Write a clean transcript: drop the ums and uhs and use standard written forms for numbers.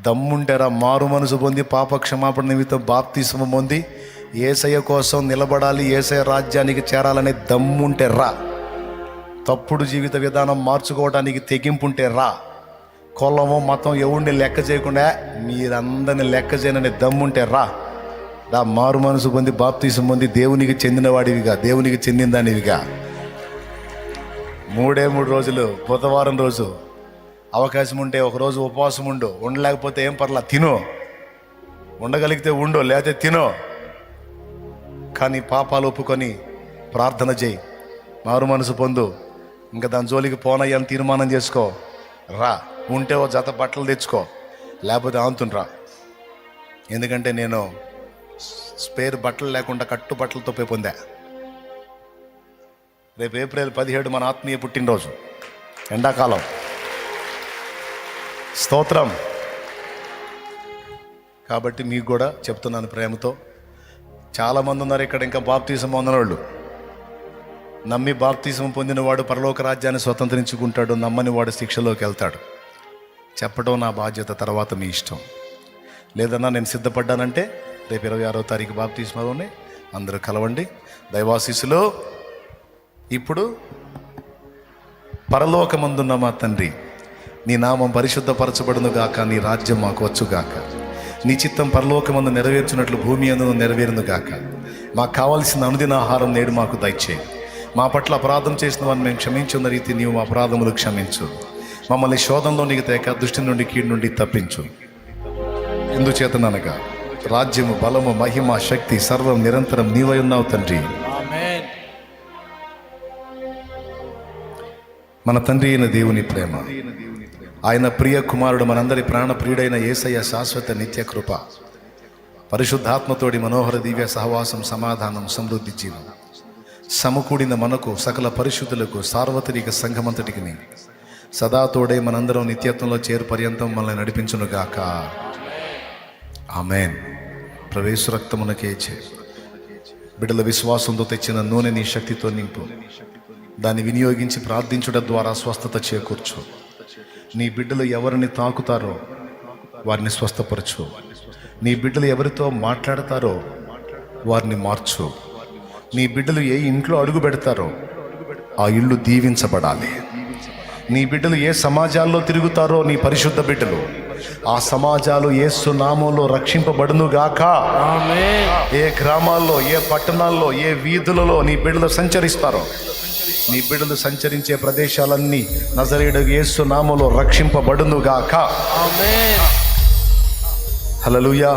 దమ్ముంటారా మారు మనసు పొంది పాప క్షమాపణ నిమిత్తం బాప్తిస్మం పొంది యేసయ్య కోసం నిలబడాలి, యేసయ్య రాజ్యానికి చేరాలనే దమ్ముంటే రా. తప్పుడు జీవిత విధానం మార్చుకోవడానికి తెగింపుంటే రా. కులము మతం ఎవరిని లెక్క చేయకుండా మీరందరిని లెక్క చేయనని దమ్ముంటే రా. మారు మనసు పొంది బాప్తిస్మం పొంది దేవునికి చెందినవాడివిగా, దేవునికి చెందిన దానివిగా 3 రోజులు బుధవారం రోజు అవకాశం ఉంటే ఒకరోజు ఉపవాసం ఉండు, ఉండలేకపోతే ఏం పర్లా తిను, ఉండగలిగితే ఉండు లేకపోతే తిను. కానీ పాపాలు ఒప్పుకొని ప్రార్థన చేయి, మారు మనసు పొందు. ఇంకా దాని జోలికి పోనయ్యని తీర్మానం చేసుకో. రా, ఉంటే ఓ జత బట్టలు తెచ్చుకో, లేకపోతే ఆంతుని రా. ఎందుకంటే నేను స్పేర్ బట్టలు లేకుండా కట్టు బట్టలతో పొందా. రేపు ఏప్రిల్ 17 మన ఆత్మీయ పుట్టినరోజు, ఎండాకాలం. స్తోత్రం. కాబట్టి మీకు కూడా చెప్తున్నాను ప్రేమతో. చాలామంది ఉన్నారు ఇక్కడ ఇంకా బాప్తిసం పొందిన వాళ్ళు. నమ్మి బాప్తిసం పొందినవాడు పరలోక రాజ్యాన్ని స్వతంత్రించుకుంటాడు, నమ్మని వాడు శిక్షలోకి వెళ్తాడు. చెప్పడం నా బాధ్యత, తర్వాత మీ ఇష్టం. లేదన్నా నేను సిద్ధపడ్డానంటే రేపు 26వ తారీఖు బాప్తిస్మలోనే అందరూ కలవండి. దైవాశీస్సులో. ఇప్పుడు పరలోకమందున్న మా తండ్రి, నీ నామం పరిశుద్ధపరచబడును గాక, నీ రాజ్యం మాకు వచ్చుగాక, నీ చిత్తం పరలోకమందు నెరవేర్చినట్లు భూమి అందు నెరవేరును గాక. మాకు కావలసిన అనుదిన ఆహారం నేడు మాకు దయచేయి. మా పట్ల అపరాధం చేసిన వారిని మేము క్షమించున్న రీతి నీవు మా అపరాధములు క్షమించు. మమ్మల్ని శోధంలోనికి తేక దుష్టి నుండి కీడు నుండి తప్పించు. ఎందుచేతనగా రాజ్యము బలము మహిమ శక్తి సర్వం నిరంతరం నీవై ఉన్నావు తండ్రి. మన తండ్రి అయిన దేవుని ప్రేమ, ఆయన ప్రియ కుమారుడు మనందరి ప్రాణ ప్రియుడైన యేసయ్య శాశ్వత నిత్య కృప, పరిశుద్ధాత్మతోడి మనోహర దివ్య సహవాసం, సమాధానం, సమృద్ధి జీవం సమకూడిన మనకు సకల పరిశుద్ధులకు సార్వత్రిక సంఘమంతటికి సదా తోడే మనందరం నిత్యత్వంలో చేరు పర్యంతం మనల్ని నడిపించునుగాక. ఆమెన్. ప్రవేశ రక్తమునకే చే. బిడ్డల విశ్వాసంతో తెచ్చిన నూనె నీ శక్తితో నింపు. దాన్ని వినియోగించి ప్రార్థించుట ద్వారా స్వస్థత చేకూర్చు. నీ బిడ్డలు ఎవరిని తాకుతారో వారిని స్వస్థపరచు. నీ బిడ్డలు ఎవరితో మాట్లాడతారో వారిని మార్చు. నీ బిడ్డలు ఏ ఇంట్లో అడుగు పెడతారో ఆ ఇల్లు దీవించబడాలి. నీ బిడ్డలు ఏ సమాజాల్లో తిరుగుతారో, నీ పరిశుద్ధ బిడ్డలు ఆ సమాజాలు యేసు నామములో రక్షింపబడునుగాక. ఏ గ్రామాల్లో, ఏ పట్టణాల్లో, ఏ వీధులలో నీ బిడ్డలు సంచరిస్తారో, నీ బిడ్డలు సంచరించే ప్రదేశాలన్నీ నజరేయుడు యేసు నామములో రక్షింపబడునుగాక. హల్లెలూయా.